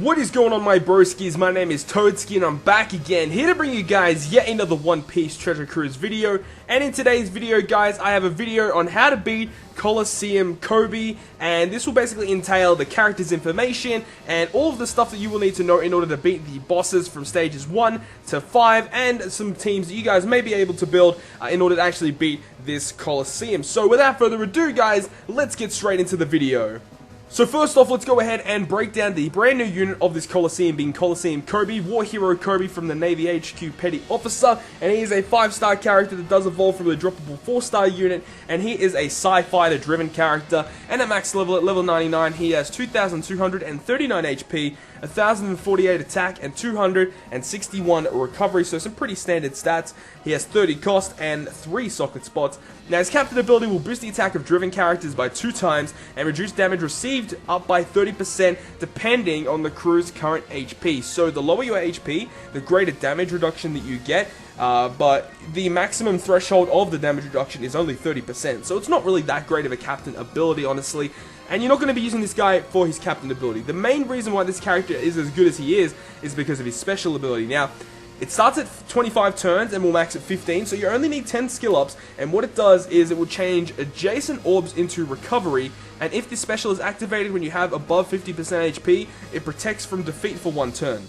What is going on, my broskiis? My name is Toshiki and I'm back again, here to bring you guys yet another One Piece Treasure Cruise video. And in today's video, guys, I have a video on how to beat COLISEUM COBY, and this will basically entail the character's information and all of the stuff that you will need to know in order to beat the bosses from stages 1 to 5, and some teams that you guys may be able to build in order to actually beat this COLISEUM. So without further ado, guys, let's get straight into the video. So first off, let's go ahead and break down the brand new unit of this COLISEUM, being COLISEUM COBY, War Hero Kirby from the Navy HQ Petty Officer, and he is a 5-star character that does evolve from the droppable 4-star unit, and he is a Psi-Fighter driven character, and at max level, at level 99, he has 2,239 HP, 1,048 attack, and 261 recovery, so some pretty standard stats. He has 30 cost and 3 socket spots. Now his captain ability will boost the attack of driven characters by 2 times, and reduce damage received up by 30% depending on the crew's current HP. So the lower your HP, the greater damage reduction that you get, but the maximum threshold of the damage reduction is only 30%, so it's not really that great of a captain ability, honestly. And you're not going to be using this guy for his captain ability. The main reason why this character is as good as he is because of his special ability. Now, it starts at 25 turns and will max at 15, so you only need 10 skill ups, and what it does is it will change adjacent orbs into recovery, and if this special is activated when you have above 50% HP, it protects from defeat for 1 turn.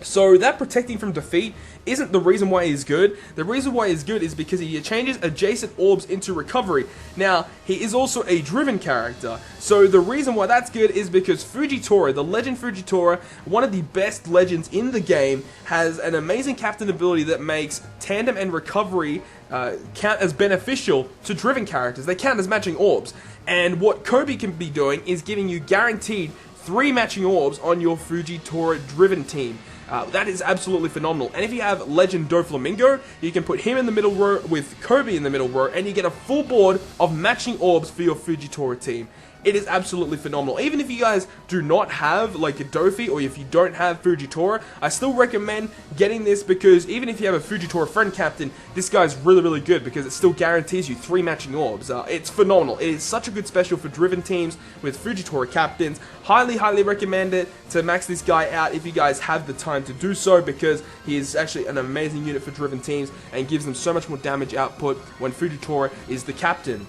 So that protecting from defeat isn't the reason why he's good. The reason why he's good is because he changes adjacent orbs into recovery. Now, he is also a driven character, so the reason why that's good is because Fujitora, the legend Fujitora, one of the best legends in the game, has an amazing captain ability that makes tandem and recovery count as beneficial to driven characters. They count as matching orbs, and what Kirby can be doing is giving you guaranteed 3 matching orbs on your Fujitora driven team. That is absolutely phenomenal. And if you have Legend Doflamingo, you can put him in the middle row with Kirby in the middle row, and you get a full board of matching orbs for your Fujitora team. It is absolutely phenomenal. Even if you guys do not have like a Dofi, or if you don't have Fujitora, I still recommend getting this, because even if you have a Fujitora friend captain, this guy's really good because it still guarantees you 3 matching orbs. It's phenomenal. It is such a good special for driven teams with Fujitora captains. Highly recommend it to max this guy out if you guys have the time to do so, because he is actually an amazing unit for driven teams and gives them so much more damage output when Fujitora is the captain.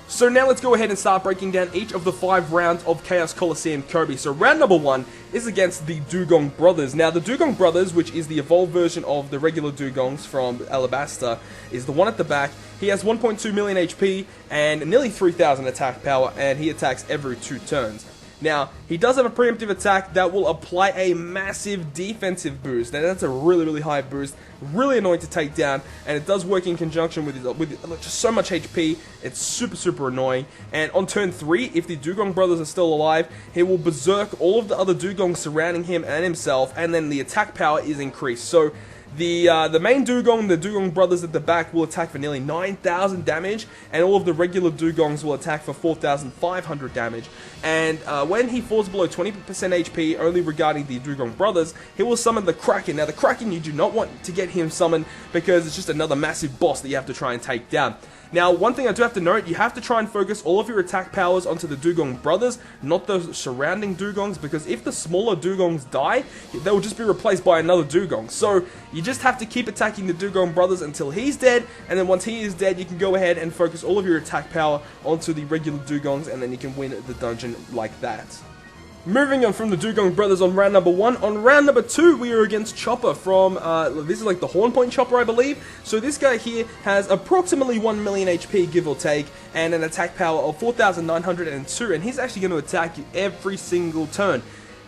So now let's go ahead and start breaking down each of the 5 rounds of Chaos COLISEUM COBY. So round number 1 is against the Dugong Brothers. Now the Dugong Brothers, which is the evolved version of the regular Dugongs from Alabasta, is the one at the back. He has 1.2 million HP and nearly 3,000 attack power, and he attacks every 2 turns. Now, he does have a preemptive attack that will apply a massive defensive boost. Now, that's a really high boost, really annoying to take down, and it does work in conjunction with just so much HP. It's super annoying. And on turn 3, if the Dugong Brothers are still alive, he will berserk all of the other Dugongs surrounding him and himself, and then the attack power is increased. So the main Dugong, the Dugong Brothers at the back, will attack for nearly 9,000 damage, and all of the regular Dugongs will attack for 4,500 damage. And when he falls below 20% HP, only regarding the Dugong Brothers, he will summon the Kraken. Now the Kraken, you do not want to get him summoned, because it's just another massive boss that you have to try and take down. Now, one thing I do have to note, you have to try and focus all of your attack powers onto the Dugong Brothers, not the surrounding Dugongs, because if the smaller Dugongs die, they will just be replaced by another Dugong. So, you just have to keep attacking the Dugong Brothers until he's dead, and then once he is dead, you can go ahead and focus all of your attack power onto the regular Dugongs, and then you can win the dungeon like that. Moving on from the Dugong Brothers on round number 1, on round number 2 we are against Chopper from, this is like the Horn Point Chopper, I believe. So this guy here has approximately 1 million HP, give or take, and an attack power of 4,902, and he's actually going to attack you every single turn.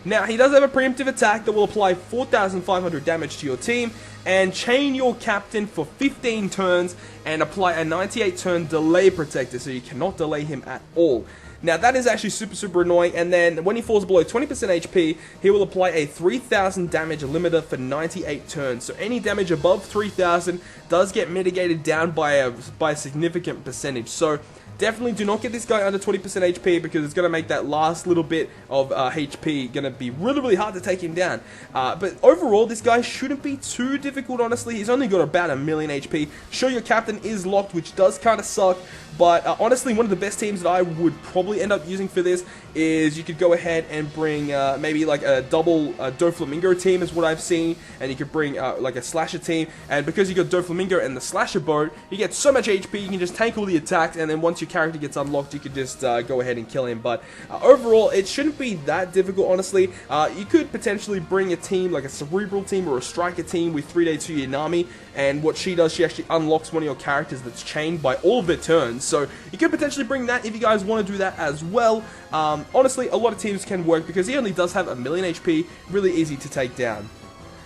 Now, he does have a preemptive attack that will apply 4,500 damage to your team, and chain your captain for 15 turns, and apply a 98 turn delay protector, so you cannot delay him at all. Now that is actually super annoying, and then when he falls below 20% HP, he will apply a 3,000 damage limiter for 98 turns. So any damage above 3,000 does get mitigated down by a significant percentage. So definitely do not get this guy under 20% HP, because it's going to make that last little bit of HP going to be really hard to take him down. But overall, this guy shouldn't be too difficult, honestly. He's only got about 1 million HP. Sure, your captain is locked, which does kind of suck, But honestly, one of the best teams that I would probably end up using for this is you could go ahead and bring maybe like a double Doflamingo team is what I've seen, and you could bring like a slasher team, and because you got Doflamingo and the slasher bow, you get so much HP, you can just tank all the attacks, and then once your character gets unlocked, you could just go ahead and kill him. But overall, it shouldn't be that difficult, honestly. You could potentially bring a team like a Cerebral team or a Striker team with 3-day 2-year Nami, and what she does, she actually unlocks one of your characters that's chained by all of their turns, so you could potentially bring that if you guys want to do that as well. Honestly, a lot of teams can work because he only does have a million HP, really easy to take down.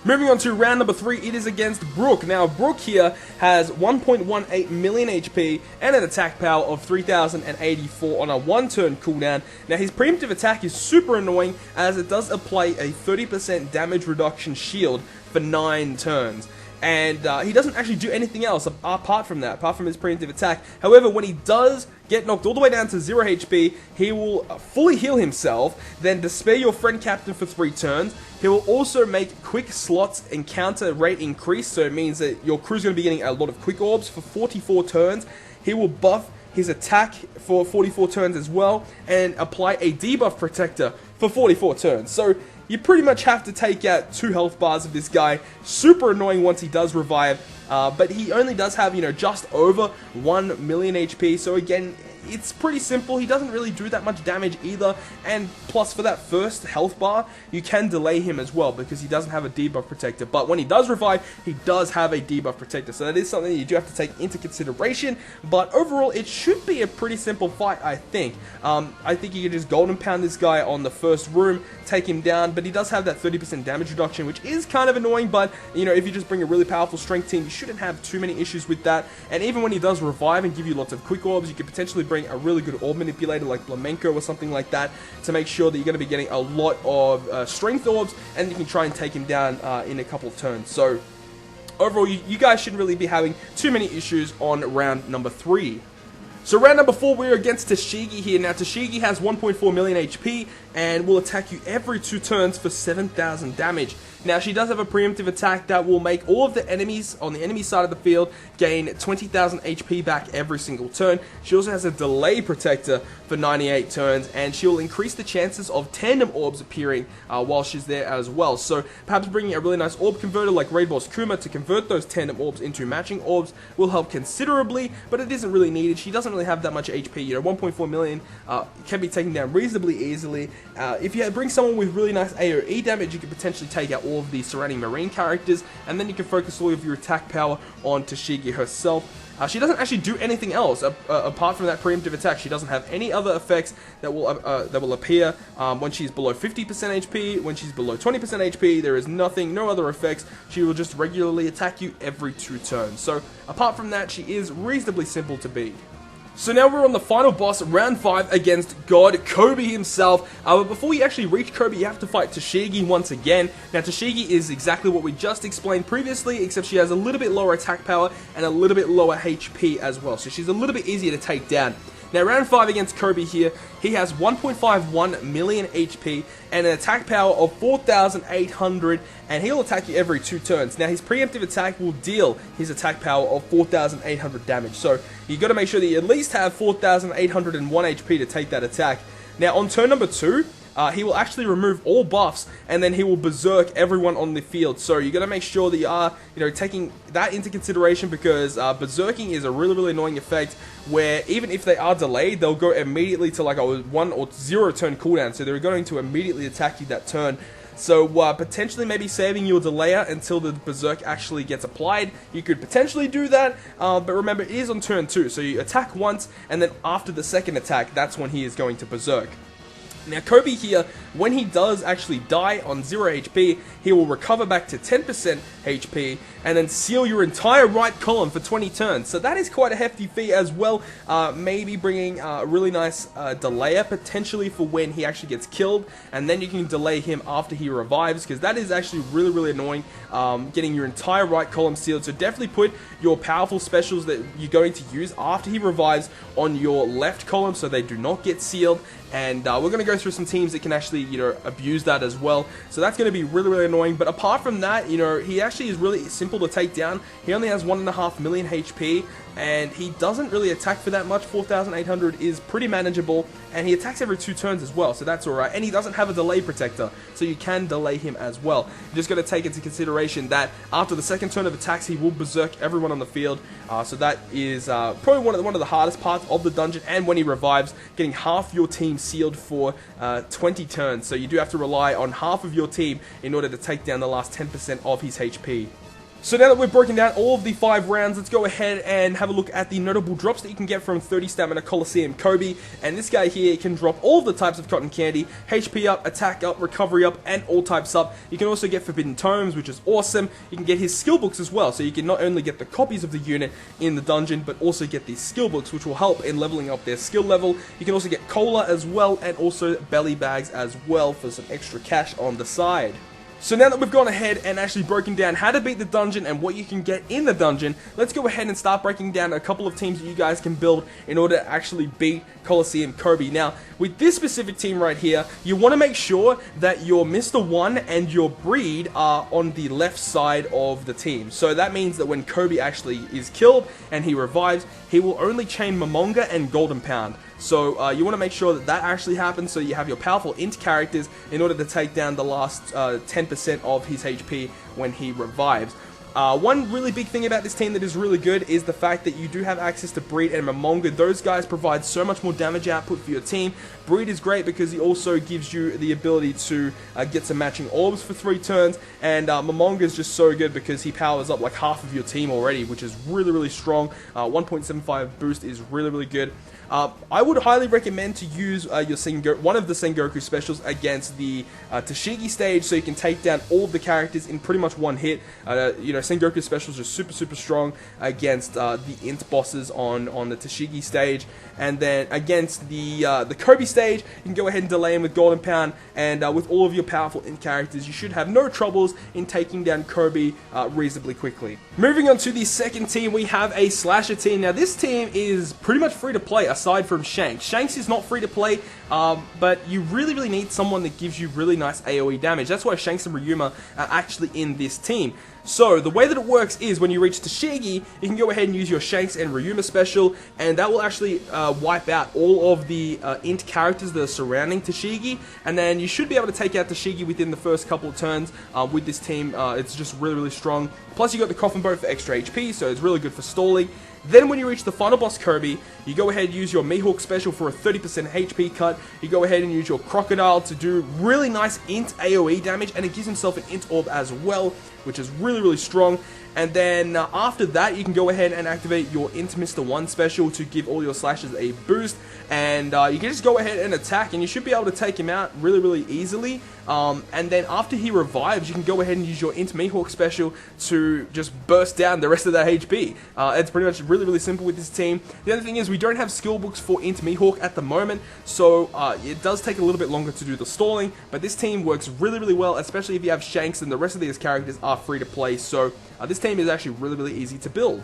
Moving on to round number 3, it is against Brook. Now, Brook here has 1.18 million HP and an attack power of 3084 on a 1-turn cooldown. Now, his preemptive attack is super annoying as it does apply a 30% damage reduction shield for 9 turns. And he doesn't actually do anything else apart from that, apart from his preemptive attack. However, when he does get knocked all the way down to 0 HP, he will fully heal himself, then despair your friend captain for 3 turns. He will also make quick slots encounter rate increase, so it means that your crew's going to be getting a lot of quick orbs for 44 turns. He will buff his attack for 44 turns as well, and apply a debuff protector for 44 turns. So you pretty much have to take out 2 health bars of this guy. Super annoying once he does revive, but he only does have, just over 1 million HP, so again, it's pretty simple. He doesn't really do that much damage either, and plus for that first health bar, you can delay him as well because he doesn't have a debuff protector, but when he does revive, he does have a debuff protector, so that is something that you do have to take into consideration. But overall, it should be a pretty simple fight, I think. I think you can just golden pound this guy on the first room, take him down, but he does have that 30% damage reduction, which is kind of annoying, but if you just bring a really powerful strength team, you shouldn't have too many issues with that. And even when he does revive and give you lots of quick orbs, you could potentially bring a really good orb manipulator like Flamenco or something like that to make sure that you're going to be getting a lot of strength orbs, and you can try and take him down in a couple of turns. So overall, you guys shouldn't really be having too many issues on round number 3. So round number 4, we're against Toshiki here. Now, Toshiki has 1.4 million HP and will attack you every 2 turns for 7,000 damage. Now, she does have a preemptive attack that will make all of the enemies on the enemy side of the field gain 20,000 HP back every single turn. She also has a delay protector for 98 turns, and she will increase the chances of tandem orbs appearing while she's there as well. So perhaps bringing a really nice orb converter like Raid Boss Kuma to convert those tandem orbs into matching orbs will help considerably, but it isn't really needed. She doesn't really have that much HP. 1.4 million can be taken down reasonably easily. If you bring someone with really nice AoE damage, you could potentially take out all of the surrounding marine characters, and then you can focus all of your attack power on Toshiki herself. She doesn't actually do anything else apart from that preemptive attack. She doesn't have any other effects that will appear when she's below 50% HP, when she's below 20% HP. There is nothing, no other effects. She will just regularly attack you every 2 turns. So apart from that, she is reasonably simple to beat. So now we're on the final boss, round 5, against God Koby himself. But before you actually reach Koby, you have to fight Toshiki once again. Now, Toshiki is exactly what we just explained previously, except she has a little bit lower attack power and a little bit lower HP as well. So she's a little bit easier to take down. Now, round 5 against Kirby here, he has 1.51 million HP and an attack power of 4,800, and he'll attack you every 2 turns. Now, his preemptive attack will deal his attack power of 4,800 damage, so you got to make sure that you at least have 4,801 HP to take that attack. Now, on turn number 2, he will actually remove all buffs, and then he will berserk everyone on the field. So you got to make sure that you are, taking that into consideration, because berserking is a really, really annoying effect where even if they are delayed, they'll go immediately to like a 1 or 0 turn cooldown. So they're going to immediately attack you that turn. So potentially maybe saving your delayer until the berserk actually gets applied. You could potentially do that, but remember, it is on turn 2. So you attack once, and then after the second attack, that's when he is going to berserk. Now, Koby here, when he does actually die on 0 HP, he will recover back to 10% HP and then seal your entire right column for 20 turns. So that is quite a hefty feat as well. Maybe bringing a really nice delayer potentially for when he actually gets killed, and then you can delay him after he revives, because that is actually really, really annoying, getting your entire right column sealed. So definitely put your powerful specials that you're going to use after he revives on your left column so they do not get sealed. And we're going to go through some teams that can actually, abuse that as well. So that's going to be really, really annoying. But apart from that, he actually is really simple to take down. He only has 1.5 million HP. and he doesn't really attack for that much. 4,800 is pretty manageable, and he attacks every 2 turns as well, so that's alright. And he doesn't have a delay protector, so you can delay him as well. You just got to take into consideration that after the second turn of attacks, he will berserk everyone on the field, so that is probably one of the hardest parts of the dungeon. And when he revives, getting half your team sealed for 20 turns, so you do have to rely on half of your team in order to take down the last 10% of his HP. So now that we've broken down all of the 5 rounds, let's go ahead and have a look at the notable drops that you can get from 30 Stamina COLISEUM COBY. And this guy here can drop all of the types of cotton candy: HP up, attack up, recovery up, and all types up. You can also get forbidden tomes, which is awesome. You can get his skill books as well, so you can not only get the copies of the unit in the dungeon, but also get these skill books, which will help in leveling up their skill level. You can also get cola as well, and also belly bags as well for some extra cash on the side. So now that we've gone ahead and actually broken down how to beat the dungeon and what you can get in the dungeon, let's go ahead and start breaking down a couple of teams that you guys can build in order to actually beat COLISEUM COBY. Now, with this specific team right here, you want to make sure that your Mr. 1 and your Breed are on the left side of the team. So that means that when COBY actually is killed and he revives, he will only chain Momonga and Golden Pound. So you want to make sure that that actually happens, so you have your powerful int characters in order to take down the last 10% of his HP when he revives. One really big thing about this team that is really good is the fact that you do have access to Breed and Momonga. Those guys provide so much more damage output for your team. Breed is great because he also gives you the ability to get some matching orbs for 3 turns, and Momonga is just so good because he powers up like half of your team already, which is really, really strong. 1.75 boost is really, really good. I would highly recommend to use one of the Sengoku specials against the Toshiki stage, so you can take down all of the characters in pretty much one hit. You know, Sengoku specials are super, super strong against the int bosses on the Toshiki stage, and then against the COBY stage, you can go ahead and delay him with Golden Pound, and with all of your powerful int characters, you should have no troubles in taking down COBY reasonably quickly. Moving on to the second team, we have a slasher team. Now, this team is pretty much free to play, aside from Shanks. Shanks is not free to play, but you really, really need someone that gives you really nice AoE damage. That's why Shanks and Ryuma are actually in this team. So, the way that it works is when you reach Toshiki, you can go ahead and use your Shanks and Ryuma special, and that will actually wipe out all of the int characters that are surrounding Toshiki, and then you should be able to take out Toshiki within the first couple of turns with this team. It's just really, really strong. Plus, you got the Coffin Boat for extra HP, so it's really good for stalling. Then when you reach the final boss COBY, you go ahead and use your Mihawk special for a 30% HP cut. You go ahead and use your Crocodile to do really nice int AoE damage, and it gives himself an int orb as well, which is really, really strong. And then after that, you can go ahead and activate your int Mr. 1 special to give all your slashes a boost, and you can just go ahead and attack, and you should be able to take him out really, really easily. And then after he revives, you can go ahead and use your int Mihawk special to just burst down the rest of that HP. It's pretty much really, really simple with this team. The other thing is we don't have skill books for int Mihawk at the moment, so it does take a little bit longer to do the stalling, but this team works really, really well, especially if you have Shanks, and the rest of these characters are free to play, so this team is actually really, really easy to build.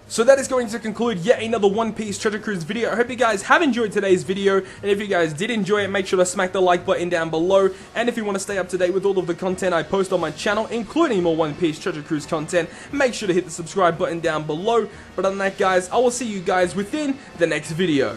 So that is going to conclude yet another One Piece Treasure Cruise video. I hope you guys have enjoyed today's video, and if you guys did enjoy it, make sure to smack the like button down below. And if you want to stay up to date with all of the content I post on my channel, including more One Piece Treasure Cruise content, make sure to hit the subscribe button down below. But other than that, guys, I will see you guys within the next video.